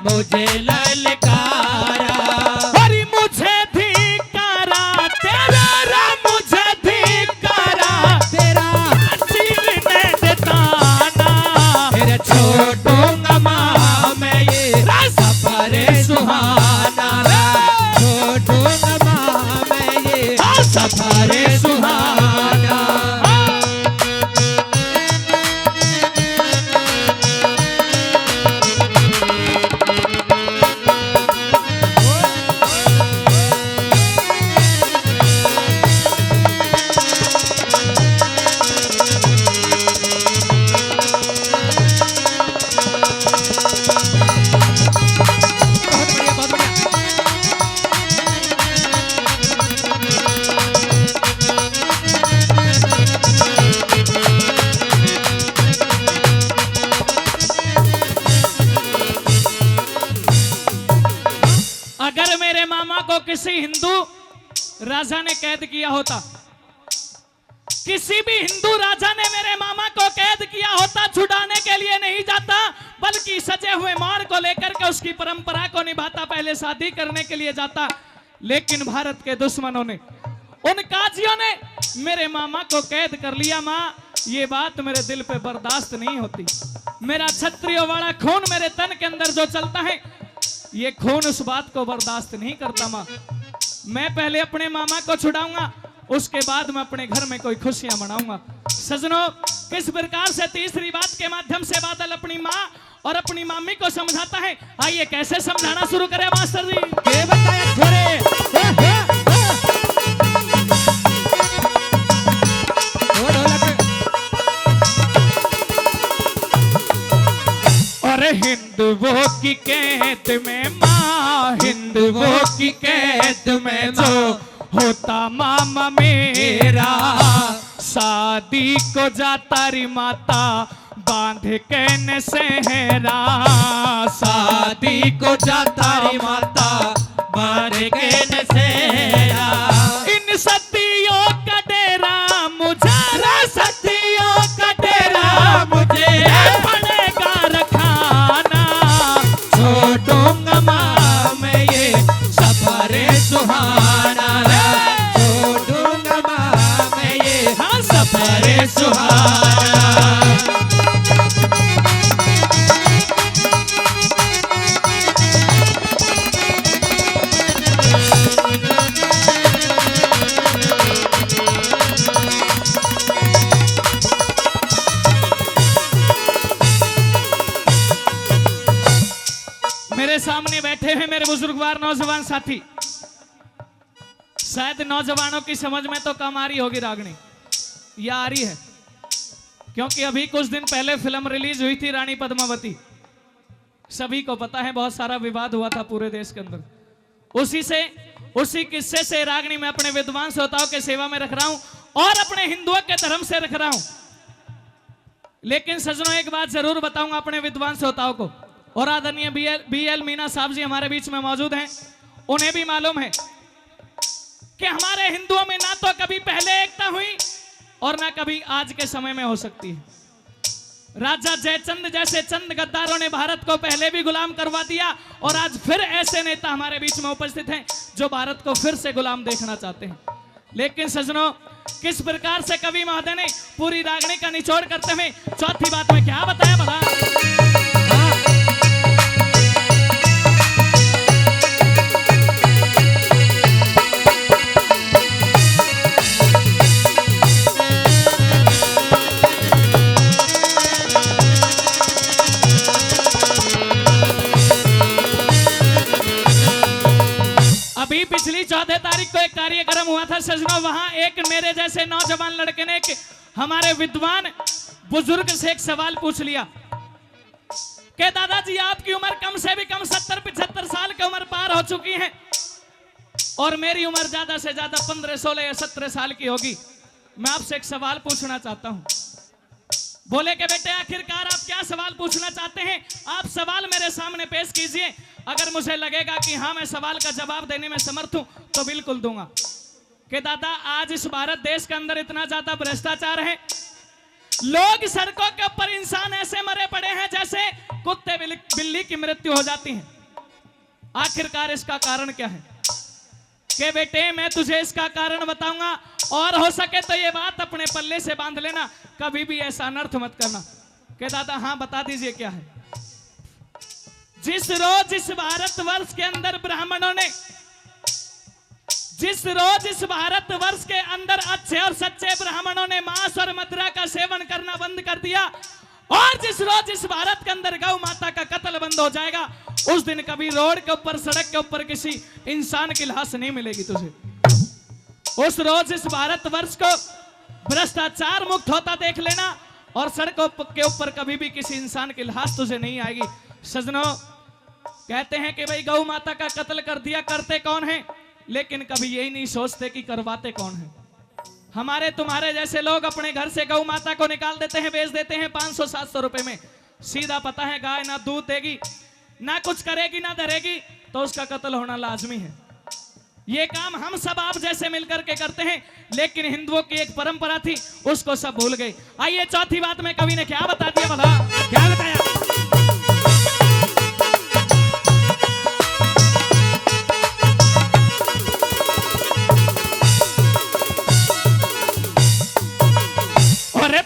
मुझे ललकारा। अरे मुझे धिक्कारा तेरा, रा मुझे धिक्कारा तेरा चीरने दे ताना, मेरे छोड़ूंगा माँ मैं ये सफर सुहाना, छोड़ूंगा माँ मैं ये सफर सुहाना। अगर मेरे मामा को किसी हिंदू राजा ने कैद किया होता, किसी भी हिंदू राजा ने मेरे मामा को कैद किया होता, छुड़ाने के लिए नहीं जाता, बल्कि सजे हुए मार को लेकर के उसकी परंपरा को निभाता, पहले शादी करने के लिए जाता। लेकिन भारत के दुश्मनों ने, उन काजियों ने मेरे मामा को कैद कर लिया। माँ, ये बात मेरे दिल पे बर्दाश्त नहीं होती। मेरा क्षत्रियों वाला खून मेरे तन के अंदर जो चलता है, ये खून उस बात को बर्दाश्त नहीं करता। माँ, मैं पहले अपने मामा को छुड़ाऊंगा, उसके बाद मैं अपने घर में कोई खुशियां मनाऊंगा। सजनों, किस प्रकार से तीसरी बात के माध्यम से बादल अपनी माँ और अपनी मामी को समझाता है। आइए कैसे समझाना शुरू करें मास्टर जी। के बताया छोरे और हिंदुओं की कैद में माँ, हिंदुओं की कैद में जो होता मामा मेरा, शादी को जाता री माता बांध के न सेहरा, शादी को जाता री माता बांध के न सेहरा। इन सतियों का डेरा मुझारा, सतियों का डेरा मुझे पड़ेगा रखाना, छोड़ूंगा माँ रे सुहाना। मेरे सामने बैठे हैं मेरे बुजुर्गवार नौजवान साथी, शायद नौजवानों की समझ में तो कम आ रही होगी रागनी, या आ रही है, क्योंकि अभी कुछ दिन पहले फिल्म रिलीज हुई थी रानी पद्मावती। सभी को पता है बहुत सारा विवाद हुआ था पूरे देश के अंदर। उसी किस्से से रागनी मैं अपने विद्वान श्रोताओं के सेवा में रख रहा हूं और अपने हिंदुओं के धर्म से रख रहा हूं। लेकिन सजनों एक बात जरूर बताऊंगा अपने विद्वान श्रोताओं को, और आदरणीय बीएल मीना साहब जी हमारे बीच में मौजूद हैं, उन्हें भी मालूम है कि हमारे हिंदुओं में ना तो कभी पहले एकता हुई और ना कभी आज के समय में हो सकती है। राजा जयचंद जैसे चंद गद्दारों ने भारत को पहले भी गुलाम करवा दिया और आज फिर ऐसे नेता हमारे बीच में उपस्थित हैं जो भारत को फिर से गुलाम देखना चाहते हैं। लेकिन सजनों, किस प्रकार से कवि महोदय ने पूरी रागनी का निचोड़ करते हुए चौथी बात में क्या बताया भला? अभी पिछली 14 तारीख को एक कार्यक्रम हुआ था सजनों, वहां एक मेरे जैसे नौजवान लड़के ने हमारे विद्वान बुजुर्ग से एक सवाल पूछ लिया कि दादाजी आपकी उम्र कम से भी कम 70-75 साल की उम्र पार हो चुकी है और मेरी उम्र ज्यादा से ज्यादा 15, 16 या 17 साल की होगी। मैं आपसे एक सवाल पूछना चाहता हूं। बोले कि बेटे आखिरकार आप क्या सवाल पूछना चाहते हैं? आप सवाल मेरे सामने पेश कीजिए, अगर मुझे लगेगा कि हाँ मैं सवाल का जवाब देने में समर्थ हूं तो बिल्कुल दूंगा। कि दादा आज इस भारत देश के अंदर इतना ज्यादा भ्रष्टाचार है, लोग सड़कों के ऊपर इंसान ऐसे मरे पड़े हैं जैसे कुत्ते बिल्ली की मृत्यु हो जाती है। आखिरकार इसका कारण क्या है? कि बेटे मैं तुझे इसका कारण बताऊंगा और हो सके तो ये बात अपने पल्ले से बांध लेना, कभी भी ऐसा अनर्थ मत करना। कि दादा हाँ बता दीजिए क्या है? जिस रोज इस भारतवर्ष के अंदर ब्राह्मणों ने, जिस रोज इस भारतवर्ष के अंदर अच्छे और सच्चे ब्राह्मणों ने मांस और मदिरा का सेवन करना बंद कर दिया और जिस रोज इस भारत के अंदर गौ माता का कत्ल बंद हो जाएगा, उस दिन कभी रोड के ऊपर सड़क के ऊपर किसी इंसान की लाश नहीं मिलेगी तुझे। उस रोज इस भारतवर्ष को भ्रष्टाचार मुक्त होता देख लेना और सड़कों के ऊपर कभी भी किसी इंसान की लाश तुझे नहीं आएगी। सजनों, कहते हैं कि भाई गौ माता का कत्ल कर दिया, करते कौन है? लेकिन कभी यही नहीं सोचते कि करवाते कौन है। हमारे तुम्हारे जैसे लोग अपने घर से गौ माता को निकाल देते हैं, बेच देते हैं 500-700 रुपए में। सीधा पता है गाय ना दूध देगी, ना कुछ करेगी, ना धरेगी, तो उसका कत्ल होना लाजमी है। ये काम हम सब आप जैसे मिलकर के करते हैं, लेकिन हिंदुओं की एक परंपरा थी, उसको सब भूल गए। आइए चौथी बात में कवि ने क्या बता दिया भला? क्या बताया?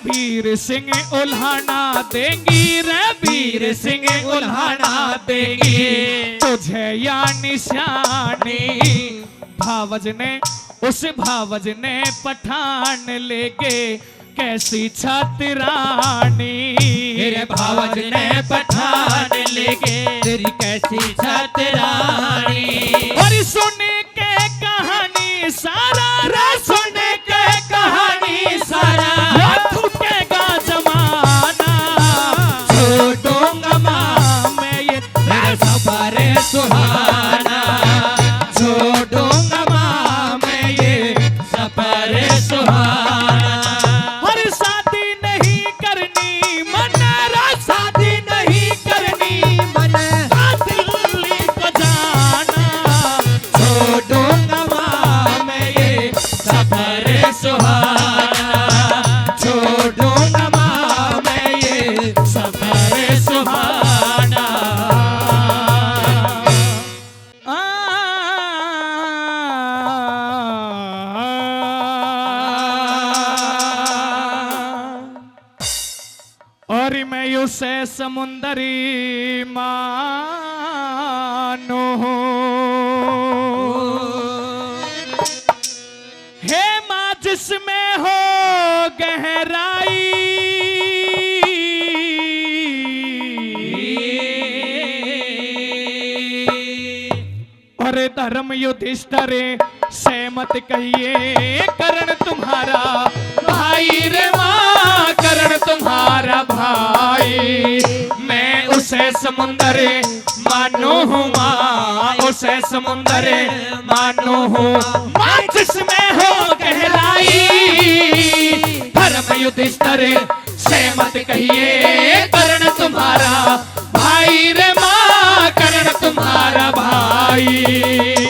वीर सिंह उल्हाना देंगी रे, वीर सिंह उल्हाना देंगी तुझे या निशानी। भावज ने, उस भावज ने पठान लेके कैसी छात्रानी। तेरे भावज ने पठान लेके तेरी कैसी छात्रानी। और सुन के कहानी सारा रे, सुन के कहानी सारा छूटेगा जमाना। छोड़ूंगा माँ मैं ये मेरा सफर सुहाना। छोड़ूंगा माँ मैं ये सफर सुहाना। और शादी नहीं करनी मना, शादी नहीं करनी मन दिल्ली को जाना। अरे मैं उसे समुंदरी मानो हे माँ जिसमें हो गहराई और धर्म युधिष्ठिर से मत कहिए करण तुम्हारा भाई रे माँ करण तुम्हारा भाई मैं उसे समुंदर मानो हूँ माँ उसे समुंदर मानो हूँ माँ जिसमें हो गहराई धर्म युधिष्ठिर से मत कहिए करण तुम्हारा भाई रे माँ करण तुम्हारा भाई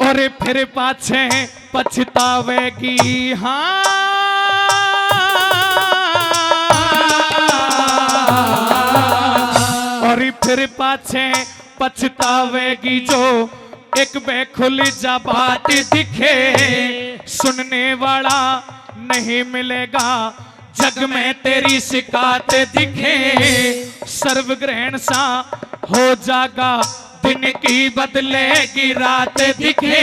और फिर पाछे पछतावेगी हाँ और फिर पाछे पछतावेगी जो एक बेखुल जा बात दिखे सुनने वाला नहीं मिलेगा जग में तेरी शिकायत दिखे सर्वग्रहण सा हो जागा दिन की बदलेगी रात दिखे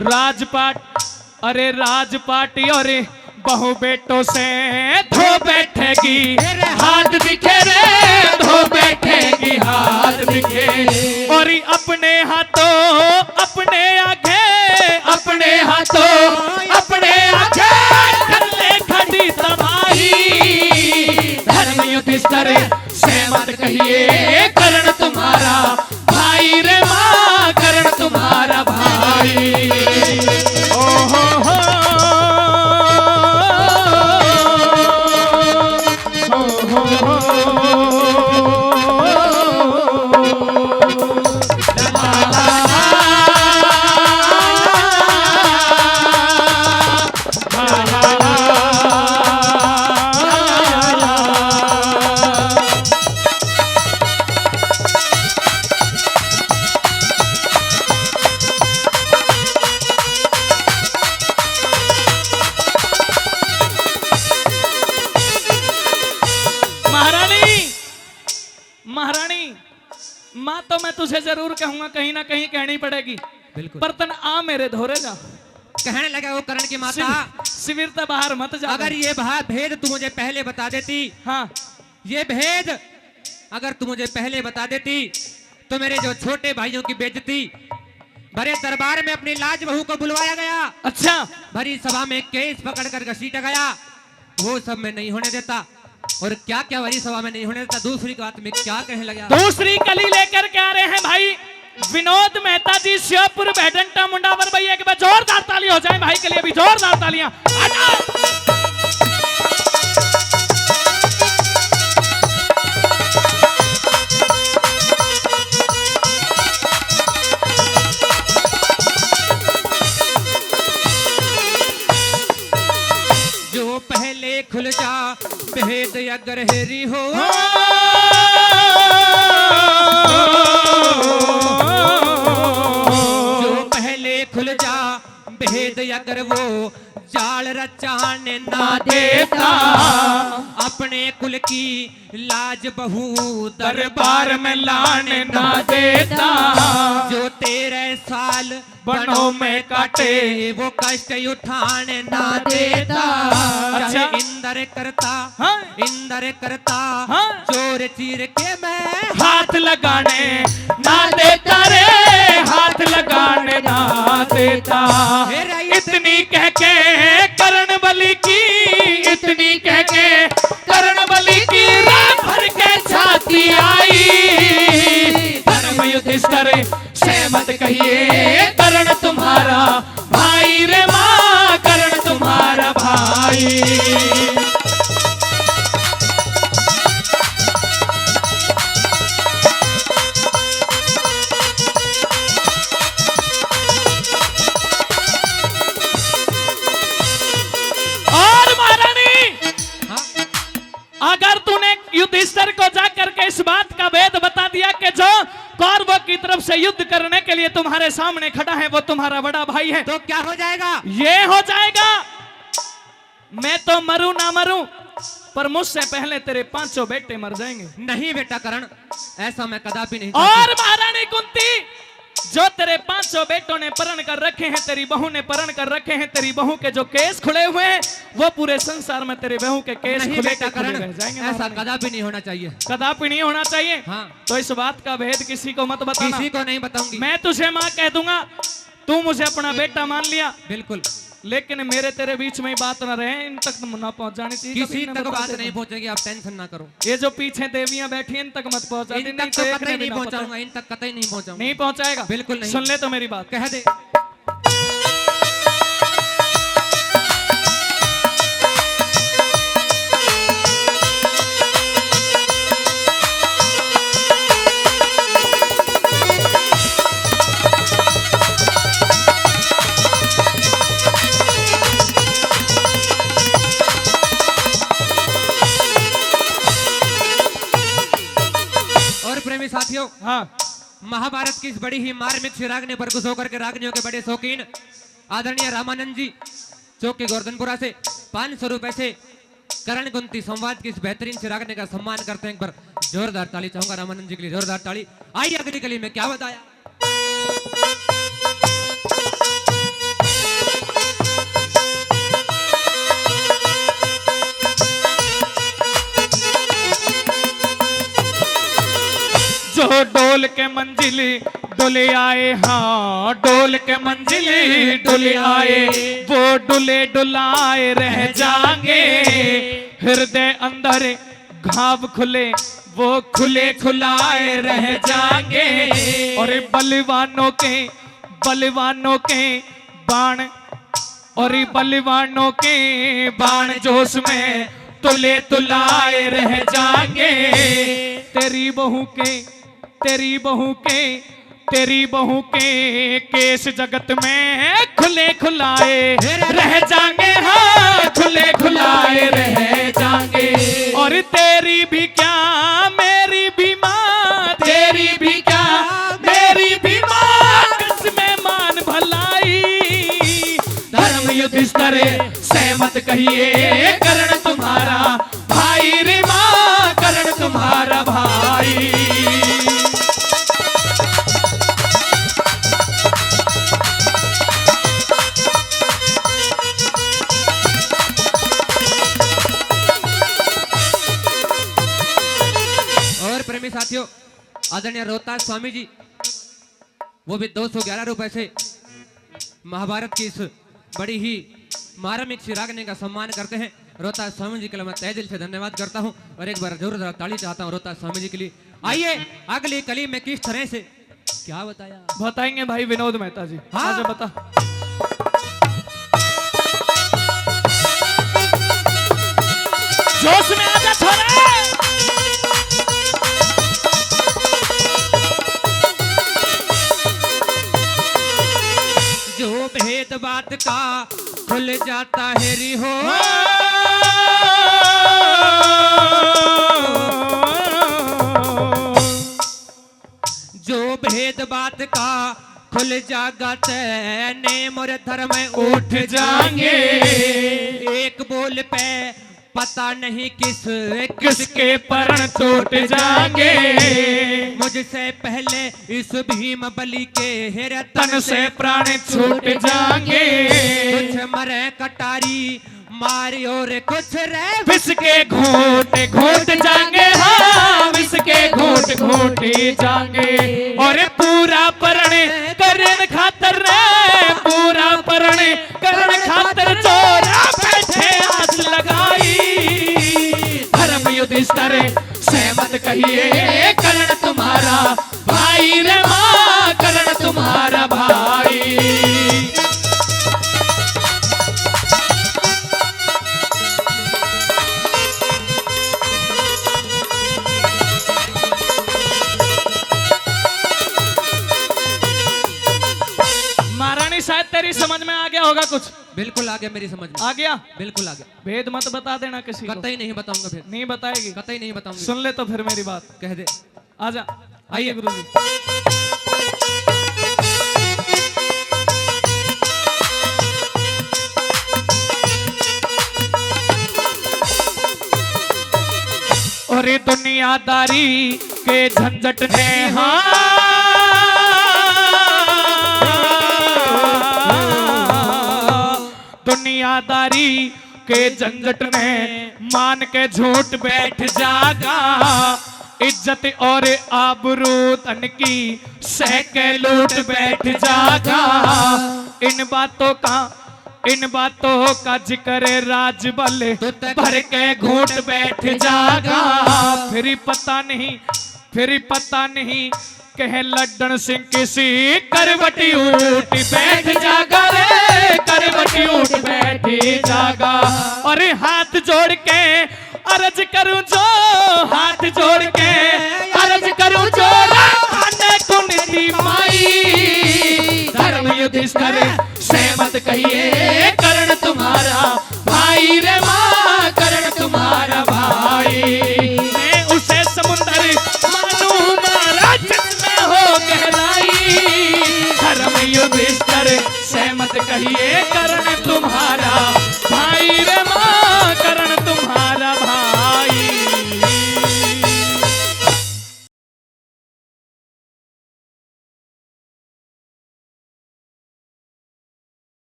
राजपाट अरे राजपाटी और बहु बेटों से धो बैठेगी हाथ दिखे रे धो बैठेगी हाथ दिखे और अपने हाथों अपने आगे अपने हाथों अपने आगे कर ले खड़ी तबाही धर्म युधिष्ठिर से मत कहिए करण तुम्हारा भाई रे माँ करण तुम्हारा भाई ओ हो हो महारानी माँ तो मैं तुझे जरूर कहूंगा कहीं ना कहीं कहनी पड़ेगी बिल्कुल बर्तन आ मेरे धोरे जा कहने लगा वो करण की माता शिविर तो बाहर मत जा अगर ये भेद तू मुझे पहले बता देती हाँ ये भेद अगर तू मुझे पहले बता देती तो मेरे जो छोटे भाइयों की बेइज्जती भरे दरबार में अपनी लाज बहू को बुलवाया गया अच्छा भरी सभा में केस पकड़कर घसीटा गया वो सब मैं नहीं होने देता और क्या क्या भरी सभा में नहीं होने देता दूसरी बात में क्या कहने लगा दूसरी कली लेकर के आ रहे हैं भाई विनोद मेहता जी श्योपुर बैडंटा मुंडावर भैया के बाद जोरदार ताली हो जाए भाई के लिए भी जोरदार तालियां जो पहले खुल जा भेद अगर हेरी हो जो पहले खुल जा भेद अगर वो जाल रचाने ना देता अपने कुल की लाज बहू दरबार में लाने ना देता जो 13 साल बनों में काटे वो कष्ट उठाने ना देता अच्छा इंदर करता हाँ? इंदर करता हाँ? चोर चीर के मैं हाथ लगाने ना देता रे हाथ लगाने ना देता इतनी कह के करण बलि की इतनी कह के करण बलि की रात भर के छाती आई धर्म युधिष्ठिर से मत कहिए करण तुम्हारा भाई रे माँ करण तुम्हारा भाई अगर तूने से युद्ध करने के लिए तुम्हारे सामने खड़ा है, वो तुम्हारा बड़ा भाई है। तो क्या हो जाएगा? ये हो जाएगा, मैं तो मरूं ना मरूं, पर मुझसे पहले तेरे 5 बेटे मर जाएंगे। नहीं बेटा करण, ऐसा मैं कदापि नहीं और महारानी कुंती, जो तेरे 500 बेटों ने परण कर रखे हैं, तेरी बहू ने परण कर रखे हैं, तेरी बहू के जो केस खुले हुए हैं, वो पूरे संसार में तेरी बहू के केस नहीं खुले बेटा के खुले करण, रह जाएंगे। ऐसा महारानी, कदापि नहीं होना चाहिए। कदापि नहीं होना चाहिए। हाँ। तो इस बात का भेद किसी को मत बताना। किसी को नहीं बताऊंगी। मैं तुझे माँ कह दूंगा, तू मुझे अपना बेटा मान लिया, बिल्कुल, लेकिन मेरे तेरे बीच में ही बात न रहे, इन तक ना पहुंच जानी चाहिए। किसी कभी न तक बात बताते नहीं तो। पहुंचेगी, आप टेंशन ना करो। ये जो पीछे देवियां बैठी हैं, इन तक मत पहुंचा दी, इन नहीं तक तो तो एक कतई ने भी नहीं ना पहुंचाऊंगा, इन तक कतई नहीं पहुंचाऊंगा। नहीं पहुंचाएगा, बिल्कुल नहीं। सुन ले तो मेरी बात। कह दे। और प्रेमी साथियों, हाँ, महाभारत की इस बड़ी ही मार्मिक शिरागने पर खुश होकर के रागनियों के बड़े शौकीन आदरणीय रामानंद जी चौक के गोवर्धनपुरा से 500 रुपए से करण कुंती संवाद की इस बेहतरीन शिरागने का सम्मान करते हैं। एक बार जोरदार ताली चाहूंगा रामानंद जी के लिए, जोरदार ताली। आइए अगली कली में क्या बताया। जो डोल के मंजिली डुले आए, हाँ डोल के मंजिली डुले आए, वो डुले डुलाए रह जाएंगे। हृदय अंदर घाव खुले, वो खुले खुलाए रह जाएंगे। और बलवानों के बाण, और बलवानों के बाण जोश में तुले तुलाए रह जाएंगे। तेरी बहू के केस जगत में खुले खुलाए रह जाएंगे, हाँ खुले खुलाए रह जाएंगे। और तेरी भी क्या मेरी भी माँ, तेरी भी क्या मेरी भी माँ, किसमें मान भलाई। धर्म युधिष्ठिर सहमत कहिए, कर्ण तुम्हारा भाई रे माँ, कर्ण तुम्हारा भाई। और प्रेमी साथियों, आदरणीय रोहतास स्वामी जी वो भी 211 रुपए से महाभारत की इस बड़ी ही मार्मिक शिरागने का सम्मान करते हैं। रोहतास स्वामी जी के लिए मैं तहे दिल से धन्यवाद करता हूं और एक बार जरूर ताली चाहता हूं रोहतास स्वामी जी के लिए। आइए अगली कली में किस तरह से क्या बताया, बताएंगे भाई विनोद मेहता जी। हाँ। आजा बता। जोश में आजा छोरा। जो भेद बात का खुल जाता है री हो, जो भेद बात का खुल जागा तैने मोर धर्म उठ जाएंगे। एक बोल पे पता नहीं किसके परण टूट जाएंगे। मुझसे पहले इस भीम बलि के हेरे तन से प्राण छूट जाएंगे। कुछ मरे कटारी मारी और कुछ रे विसके घोट घोट जाएंगे, हाँ विसके घोट घोट जाएंगे। और पूरा परण करण खातर रे, पूरा परण करण खातर चोरा बैठे आस लगाई। धर्म युधिष्ठिर सहमत कहिए, कर्ण तुम्हारा भाई रे माँ, कर्ण तुम्हारा भाई। महारानी शायद तेरी समझ में आ गया होगा कुछ। बिल्कुल आ गया मेरी समझ में, आ गया। बिल्कुल आ गया। भेद मत बता देना किसी को। कतई नहीं बताऊंगा फिर, नहीं बताएगी। कतई नहीं बताऊंगा। सुन ले तो फिर मेरी बात। कह दे। आजा, आइए आइए गुरुजी। और ये दुनियादारी के झंझट ने दुनियादारी के झंझट ने मान के झूठ बैठ जागा। इज्जत और आबरू तन की सह के लूट बैठ जागा। इन बातों का जिक्र राजबल भर के घूट बैठ जागा। फिर पता नहीं कह लड्डन सिंह किसी करवटी उठ बैठ जागा रे, करवटी उठ बैठ जागा। और हाथ जोड़ के अर्ज करूं जो, हाथ जोड़ के अर्ज करूं जो आने कुंती माई। धर्म युधिष्ठिर से मत कहिए करण तुम्हारा भाई रे माँ, करण तुम्हारा भाई। मैं उसे समुंदर मानू महाराज जिसमें हो गहराई। धर्म युधिष्ठिर से मत कहिए करण तुम्हारा